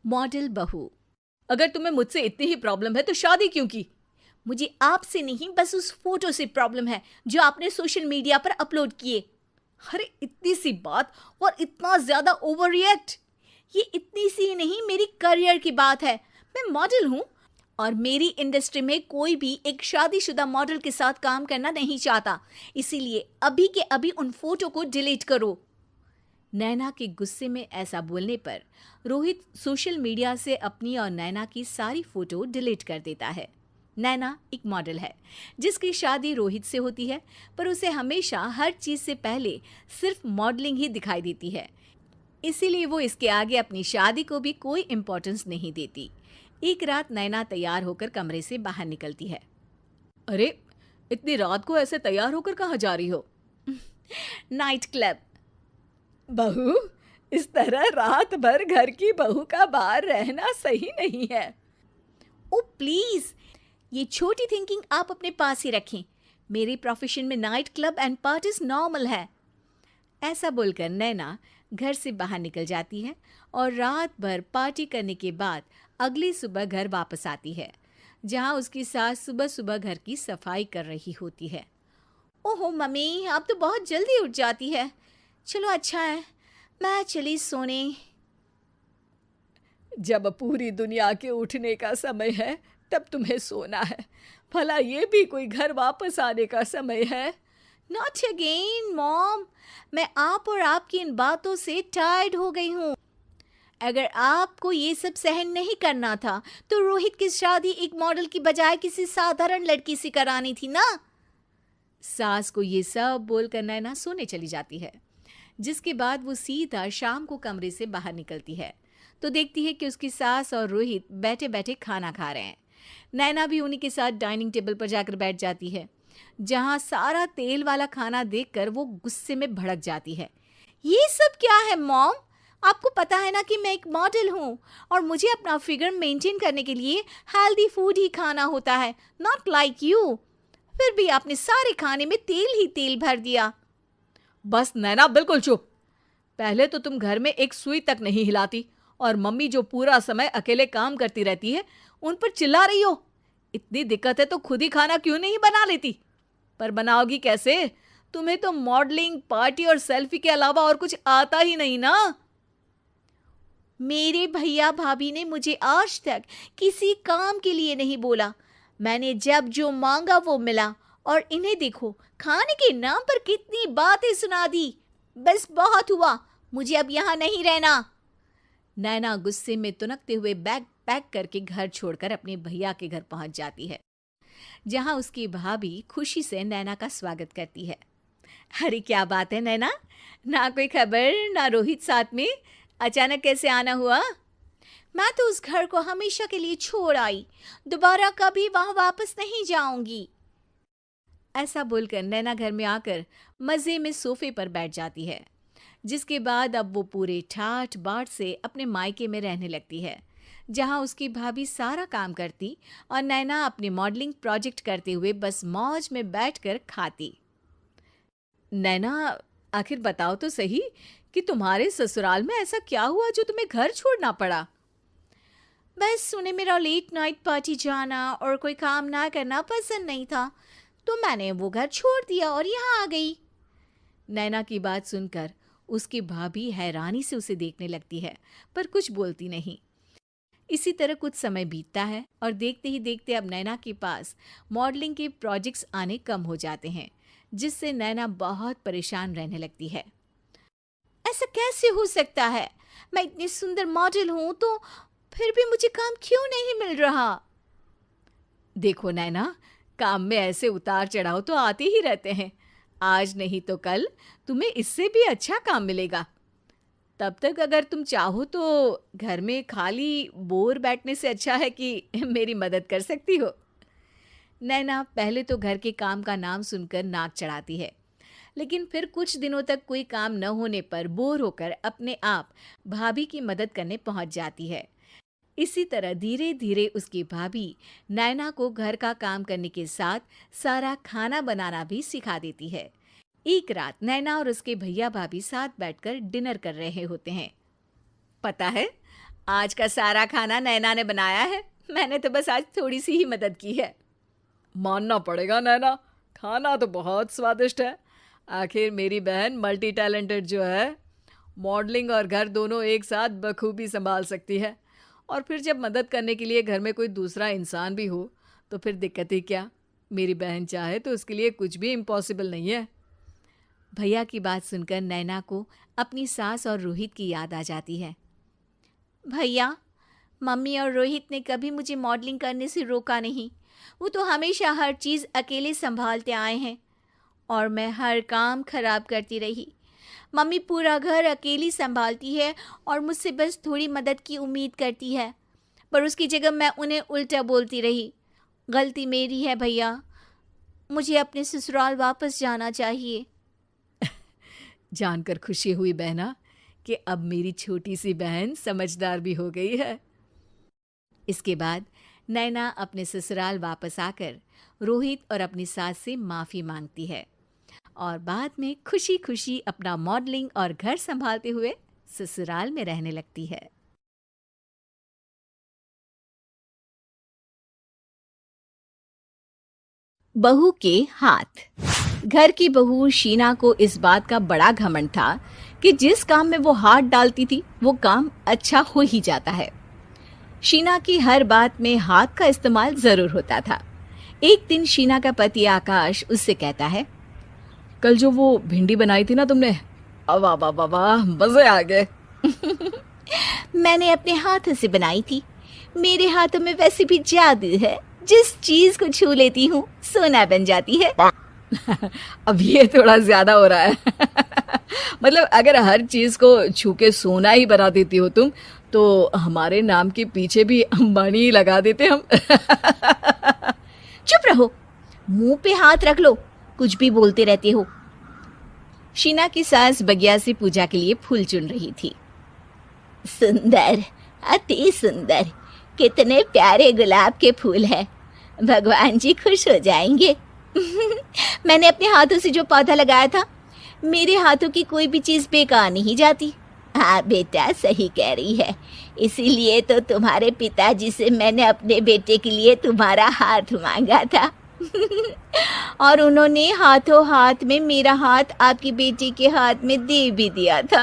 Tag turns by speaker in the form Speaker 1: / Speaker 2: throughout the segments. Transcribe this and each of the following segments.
Speaker 1: Model बहू। अगर तुम्हें मुझसे इतनी ही प्रॉब्लम है तो शादी क्यों की? मुझे आपसे नहीं, बस उस फोटो से प्रॉब्लम है जो आपने सोशल मीडिया पर अपलोड किए। अरे इतनी सी बात और इतना ज्यादा ओवर रिएक्ट। ये इतनी सी नहीं, मेरी करियर की बात है। मैं मॉडल हूँ और मेरी इंडस्ट्री में कोई भी एक शादीशुदा मॉडल के साथ काम करना नहीं चाहता। इसीलिए अभी के अभी उन फोटो को डिलीट करो। नैना के गुस्से में ऐसा बोलने पर रोहित सोशल मीडिया से अपनी और नैना की सारी फोटो डिलीट कर देता है। नैना एक मॉडल है जिसकी शादी रोहित से होती है, पर उसे हमेशा हर चीज से पहले सिर्फ मॉडलिंग ही दिखाई देती है। इसीलिए वो इसके आगे अपनी शादी को भी कोई इम्पोर्टेंस नहीं देती। एक रात नैना तैयार होकर कमरे से बाहर निकलती है। अरे, इतनी रात को ऐसे तैयार होकर कहाँ जा रही हो? Night club. बहू, इस तरह रात भर घर की बहू का बाहर रहना सही नहीं है। ओ प्लीज, ये छोटी थिंकिंग आप अपने पास ही रखें। मेरे प्रोफेशन में night club and parties normal है। ऐसा बोलकर नैना घर से बाहर निकल जाती है और रात भर पार्टी करने के बाद अगली सुबह घर वापस आती है, जहां उसकी सास सुबह सुबह घर की सफाई कर रही होती है। ओहो मम्मी, आप तो बहुत जल्दी उठ जाती है। चलो अच्छा है, मैं चली सोने। जब पूरी दुनिया के उठने का समय है तब तुम्हें सोना है। भला ये भी कोई घर वापस आने का समय है? नॉट अगेन मॉम, मैं आप और आपकी इन बातों से टायर्ड हो गई हूँ। अगर आपको ये सब सहन नहीं करना था तो रोहित की शादी एक मॉडल की बजाय किसी साधारण लड़की से करानी थी ना। सास को ये सब बोलकर नैना सोने चली जाती है, जिसके बाद वो सीधा शाम को कमरे से बाहर निकलती है तो देखती है कि उसकी सास और रोहित बैठे बैठे खाना खा रहे हैं। नैना भी उन्हीं के साथ डाइनिंग टेबल पर जाकर बैठ जाती है, जहां सारा तेल वाला खाना देखकर वो गुस्से में भड़क जाती है। ये सब क्या है मॉम? आपको पता है ना कि मैं एक मॉडल हूँ और मुझे अपना फिगर मेंटेन करने के लिए हेल्दी फूड ही खाना होता है, नॉट लाइक यू। फिर भी आपने सारे खाने में तेल ही तेल भर दिया। बस नैना, बिल्कुल चुप। पहले तो तुम घर में एक सुई तक नहीं हिलाती और मम्मी जो पूरा समय अकेले काम करती रहती है उन पर चिल्ला रही हो। इतनी दिक्कत है तो खुद ही खाना क्यों नहीं बना लेती? पर बनाओगी कैसे? तुम्हें तो मॉडलिंग, पार्टी और सेल्फी के अलावा और कुछ आता ही नहीं ना। मेरे भैया भाभी ने मुझे आज तक किसी काम के लिए नहीं बोला। मैंने जब जो मांगा वो मिला और इन्हें देखो, खाने के नाम पर कितनी बातें सुना दी। बस बहुत हुआ, मुझे अब यहाँ नहीं रहना। नैना गुस्से में तुनकते हुए बैग पैक करके घर छोड़कर अपने भैया के घर पहुंच जाती है, जहां उसकी भाभी खुशी से नैना का स्वागत करती है। अरे क्या बात है नैना, ना कोई खबर ना रोहित साथ में, अचानक कैसे आना हुआ? मैं तो उस घर को हमेशा के लिए छोड़ आई, दोबारा कभी वहां वापस नहीं जाऊंगी। ऐसा बोलकर नैना घर में आकर मजे में सोफे पर बैठ जाती है, जिसके बाद अब वो पूरे ठाठ बाट से अपने मायके में रहने लगती है, जहां उसकी भाभी सारा काम करती और नैना अपने मॉडलिंग प्रोजेक्ट करते हुए बस मौज में बैठकर खाती। नैना, आखिर बताओ तो सही कि तुम्हारे ससुराल में ऐसा क्या हुआ जो तुम्हें घर छोड़ना पड़ा? बस उन्हें मेरा लेट नाइट पार्टी जाना और कोई काम ना करना पसंद नहीं था, तो मैंने वो घर छोड़ दिया और यहाँ आ गई। नैना की बात सुनकर उसकी भाभी हैरानी से उसे देखने लगती है, पर कुछ बोलती नहीं। इसी तरह कुछ समय बीतता है और देखते ही देखते अब नैना के पास मॉडलिंग के प्रोजेक्ट्स आने कम हो जाते हैं, जिससे नैना बहुत परेशान रहने लगती है। ऐसा कैसे हो सकता है? मैं इतनी सुंदर मॉडल हूं तो फिर भी मुझे काम क्यों नहीं मिल रहा? देखो नैना, काम में ऐसे उतार चढ़ाव तो आते ही रहते हैं। आज नहीं तो कल तुम्हें इससे भी अच्छा काम मिलेगा। तब तक अगर तुम चाहो तो घर में खाली बोर बैठने से अच्छा है कि मेरी मदद कर सकती हो। नैना पहले तो घर के काम का नाम सुनकर नाक चढ़ाती है, लेकिन फिर कुछ दिनों तक कोई काम न होने पर बोर होकर अपने आप भाभी की मदद करने पहुंच जाती है। इसी तरह धीरे धीरे उसकी भाभी नैना को घर का काम करने के साथ सारा खाना बनाना भी सिखा देती है। एक रात नैना और उसके भैया भाभी साथ बैठकर डिनर कर रहे होते हैं। पता है, आज का सारा खाना नैना ने बनाया है, मैंने तो बस आज थोड़ी सी ही मदद की है।
Speaker 2: मानना पड़ेगा नैना, खाना तो बहुत स्वादिष्ट है। आखिर मेरी बहन मल्टी टैलेंटेड जो है, मॉडलिंग और घर दोनों एक साथ बखूबी संभाल सकती है। और फिर जब मदद करने के लिए घर में कोई दूसरा इंसान भी हो तो फिर दिक्कत ही क्या। मेरी बहन चाहे तो उसके लिए कुछ भी इम्पॉसिबल नहीं है।
Speaker 1: भैया की बात सुनकर नैना को अपनी सास और रोहित की याद आ जाती है। भैया, मम्मी और रोहित ने कभी मुझे मॉडलिंग करने से रोका नहीं। वो तो हमेशा हर चीज़ अकेले संभालते आए हैं और मैं हर काम खराब करती रही। मम्मी पूरा घर अकेली संभालती है और मुझसे बस थोड़ी मदद की उम्मीद करती है, पर उसकी जगह मैं उन्हें उल्टा बोलती रही। गलती मेरी है भैया, मुझे अपने ससुराल वापस जाना चाहिए।
Speaker 2: जानकर खुशी हुई बहना कि अब मेरी छोटी सी बहन समझदार भी हो गई है।
Speaker 1: इसके बाद नैना अपने ससुराल वापस आकर रोहित और अपनी सास से माफ़ी मांगती है और बाद में खुशी खुशी अपना मॉडलिंग और घर संभालते हुए ससुराल में रहने लगती है। बहू के हाथ। घर की बहू शीना को इस बात का बड़ा घमंड था कि जिस काम में वो हाथ डालती थी वो काम अच्छा हो ही जाता है। शीना की हर बात में हाथ का इस्तेमाल जरूर होता था। एक दिन शीना का पति आकाश उससे कहता है,
Speaker 2: कल जो वो भिंडी बनाई थी ना तुमने, वाह वाह वाह वाह, मजे आ गए।
Speaker 1: मैंने अपने हाथों से बनाई थी। मेरे हाथों में वैसे भी जादू है, जिस चीज को छू लेती हूँ सोना बन जाती है।
Speaker 2: अब ये थोड़ा ज्यादा हो रहा है। मतलब अगर हर चीज को छू के सोना ही बना देती हो तुम, तो हमारे नाम के पीछे भी अंबानी ही लगा देते हम।
Speaker 1: चुप रहो, मुंह पे हाथ रख लो, कुछ भी बोलते रहते हो। शीना की सास बगिया से पूजा के लिए फूल चुन रही थी। सुंदर, अति सुंदर, कितने प्यारे गुलाब के फूल हैं। भगवान जी खुश हो जाएंगे। मैंने अपने हाथों से जो पौधा लगाया था, मेरे हाथों की कोई भी चीज बेकार नहीं जाती। हाँ बेटा, सही कह रही है। इसीलिए तो तुम्हारे पिताजी से मैंने अपने बेटे के लिए तुम्हारा हाथ मांगा था। और उन्होंने हाथों हाथ में मेरा हाथ आपकी बेटी के हाथ में दे भी दिया था।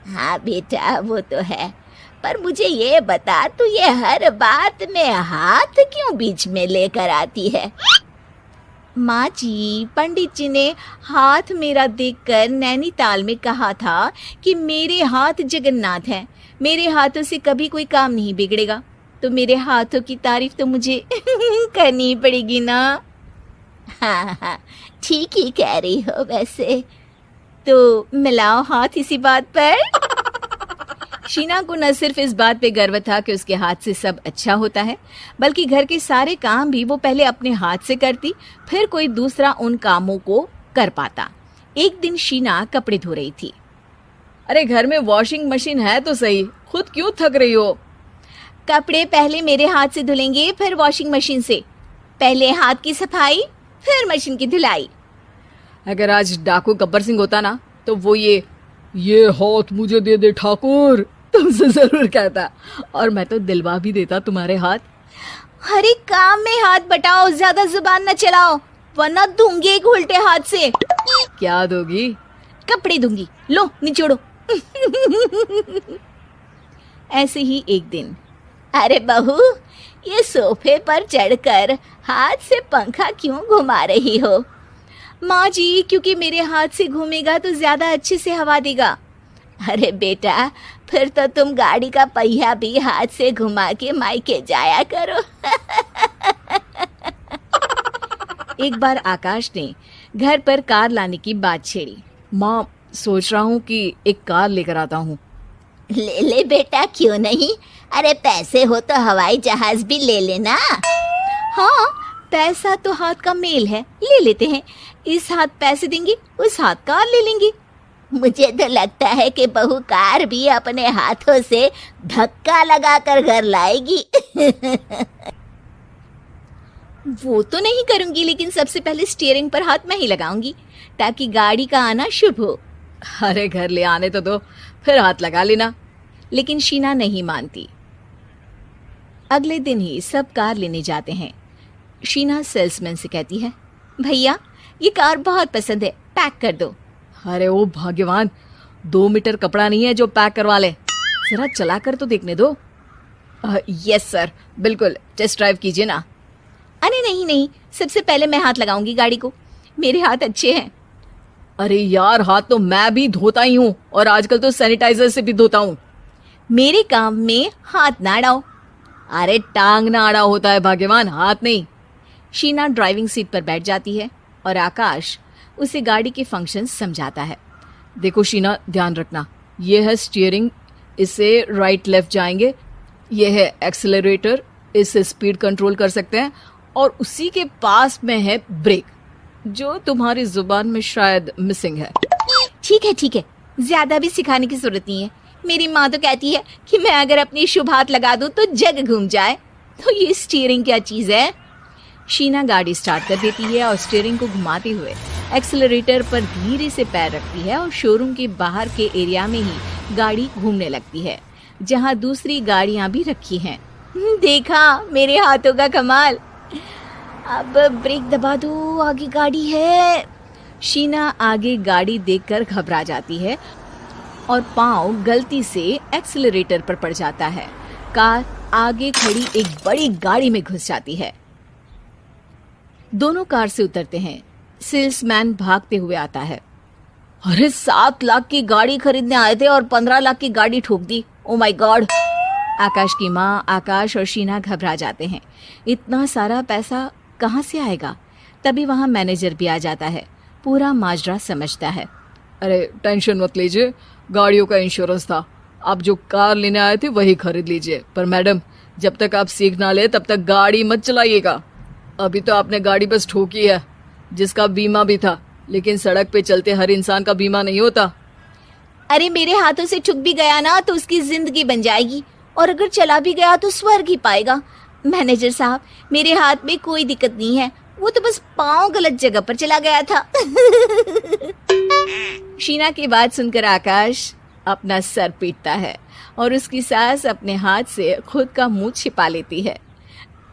Speaker 1: हाँ बेटा, वो तो है, पर मुझे ये बता, तू ये हर बात में हाथ क्यों बीच में लेकर आती है? माँ जी, पंडित जी ने हाथ मेरा देखकर नैनीताल में कहा था कि मेरे हाथ जगन्नाथ हैं, मेरे हाथों से कभी कोई काम नहीं बिगड़ेगा। तो मेरे हाथों की तारीफ तो मुझे करनी पड़ेगी ना। हाँ हाँ, ठीक ही कह रही हो। वैसे तो मिलाओ हाथ इसी बात पर। शीना को न सिर्फ इस बात पे गर्व था कि उसके हाथ से सब अच्छा होता है, बल्कि घर के सारे काम भी वो पहले अपने हाथ से करती, फिर कोई दूसरा उन कामों को कर पाता। एक दिन शीना कपड़े धो रही थी।
Speaker 2: अरे घर में वॉशिंग मशीन है तो सही, खुद क्यों थक रही हो?
Speaker 1: कपड़े पहले मेरे हाथ से धुलेंगे, फिर वॉशिंग मशीन से। पहले हाथ की सफाई, फिर मशीन की धुलाई।
Speaker 2: अगर आज डाकू गब्बर सिंह होता ना, तो वो ये हाथ मुझे दे दे ठाकुर तुमसे जरूर कहता, और मैं तो दिलवा भी देता तुम्हारे हाथ।
Speaker 1: हर एक काम में हाथ बटाओ, ज्यादा जुबान न चलाओ, वरना दूंगी एक उल्टे हाथ से।
Speaker 2: क्या दोगी?
Speaker 1: कपड़े दूंगी, लो निचोड़ो। ऐसे ही एक दिन, अरे बहू, ये सोफे पर चढ़कर हाथ से पंखा क्यों घुमा रही हो? माँ जी, क्योंकि मेरे हाथ से घूमेगा तो ज्यादा अच्छे से हवा देगा। अरे बेटा, फिर तो तुम गाड़ी का पहिया भी हाथ से घुमा के मायके जाया करो। एक बार आकाश ने घर पर कार लाने की बात छेड़ी।
Speaker 2: माँ, सोच रहा हूँ कि एक कार लेकर आता हूँ।
Speaker 1: ले ले बेटा, क्यों नहीं? अरे पैसे हो तो हवाई जहाज भी ले लेना। हाँ, पैसा तो हाथ का मेल है, ले लेते हैं। इस हाथ पैसे देंगे, उस हाथ कार ले लेंगे। मुझे तो लगता है कि बहू कार भी अपने हाथों से धक्का लगाकर घर लाएगी। वो तो नहीं करूंगी, लेकिन सबसे पहले स्टीयरिंग पर हाथ मैं ही लगाऊंगी, ताकि गाड़ी का आना शुभ हो।
Speaker 2: अरे घर ले आने तो दो, फिर हाथ लगा लेना।
Speaker 1: लेकिन शीना नहीं मानती। अगले दिन ही सब कार लेने जाते हैं। शीना सेल्समैन से कहती है, भैया ये कार बहुत पसंद है, पैक कर दो।
Speaker 2: अरे ओ भाग्यवान, 2 मीटर कपड़ा नहीं है जो पैक करवा ले, जरा चला कर तो देखने दो। यस सर, बिल्कुल, टेस्ट ड्राइव कीजिए ना।
Speaker 1: अरे नहीं, सबसे पहले मैं हाथ लगाऊंगी गाड़ी को, मेरे हाथ अच्छे हैं।
Speaker 2: अरे यार, हाथ तो मैं भी धोता ही हूँ और आजकल तो सैनिटाइजर से भी धोता हूँ।
Speaker 1: मेरे काम में हाथ ना अड़ाओ।
Speaker 2: अरे टांग ना आड़ा होता है भाग्यवान, हाथ नहीं।
Speaker 1: शीना ड्राइविंग सीट पर बैठ जाती है और आकाश उसे गाड़ी के फंक्शंस समझाता है।
Speaker 2: देखो शीना, ध्यान रखना, ये है स्टीयरिंग, इससे राइट लेफ्ट जाएंगे, ये है एक्सेलरेटर, इससे स्पीड कंट्रोल कर सकते हैं, और उसी के पास में है ब्रेक, जो तुम्हारी जुबान में शायद मिसिंग है।
Speaker 1: ठीक है, ज्यादा भी सिखाने की जरूरत नहीं है। मेरी माँ तो कहती है कि मैं अगर अपनी शुभ हाथ लगा दूं तो जग घूम जाए, तो ये स्टीयरिंग क्या चीज है। शीना गाड़ी स्टार्ट कर देती है और स्टीयरिंग को घुमाते हुए एक्सेलरेटर पर धीरे से पैर रखती है और शोरूम के बाहर के एरिया में ही गाड़ी घूमने लगती है, जहां दूसरी गाड़ियां भी रखी हैं। देखा मेरे हाथों का कमाल। अब ब्रेक दबा दो, आगे गाड़ी है। शीना आगे गाड़ी देखकर घबरा जाती है और पाँव गलती से एक्सेलरेटर पर पड़ जाता है। कार आगे खड़ी एक बड़ी गाड़ी में घुस जाती है। दोनों कार से उतरते हैं। सेल्समैन भागते हुए आता है।
Speaker 2: अरे 7 लाख की गाड़ी खरीदने आए थे और 15 लाख की गाड़ी ठोक दी, ओ माय गॉड।
Speaker 1: आकाश की माँ, आकाश और शीना घबरा जाते हैं। इतना सारा पैसा कहाँ से आएगा। तभी वहाँ मैनेजर भी आ जाता है, पूरा माजरा समझता है।
Speaker 2: अरे टेंशन मत लीजिए, गाड़ियों का इंश्योरेंस था, आप जो कार लेने आए थे वही खरीद लीजिए, पर मैडम जब तक आप सीख ना ले तब तक गाड़ी मत चलाइएगा। अभी तो आपने गाड़ी बस ठोकी है, जिसका बीमा भी था, लेकिन सड़क पे चलते हर इंसान का बीमा नहीं होता।
Speaker 1: अरे मेरे हाथों से ठुक भी गया ना तो उसकी जिंदगी बन जाएगी, और अगर चला भी गया तो स्वर्ग ही पाएगा। मैनेजर साहब, मेरे हाथ में कोई दिक्कत नहीं है, वो तो बस पाँव गलत जगह पर चला गया था। शीना की बात सुनकर आकाश अपना सर पीटता है और उसकी सास अपने हाथ से खुद का मुंह छिपा लेती है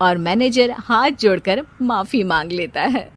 Speaker 1: और मैनेजर हाथ जोड़कर माफी मांग लेता है।